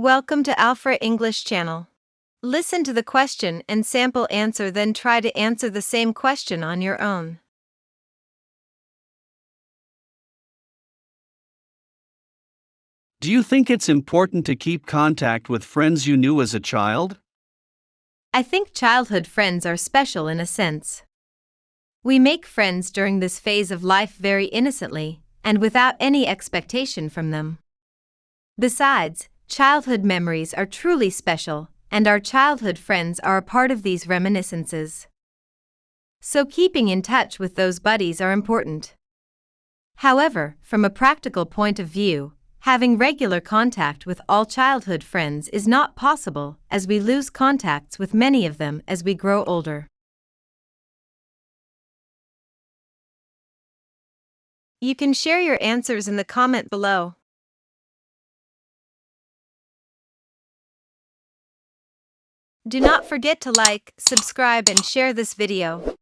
Welcome to Alfra English channel. Listen to the question and sample answer, then try to answer the same question on your own. Do you think it's important to keep contact with friends you knew as a child? I think childhood friends are special in a sense. We make friends during this phase of life very innocently, and without any expectation from them. Besides, childhood memories are truly special, and our childhood friends are a part of these reminiscences. So keeping in touch with those buddies are important. However, from a practical point of view, having regular contact with all childhood friends is not possible, as we lose contacts with many of them as we grow older. You can share your answers in the comment below. Do not forget to like, subscribe and share this video.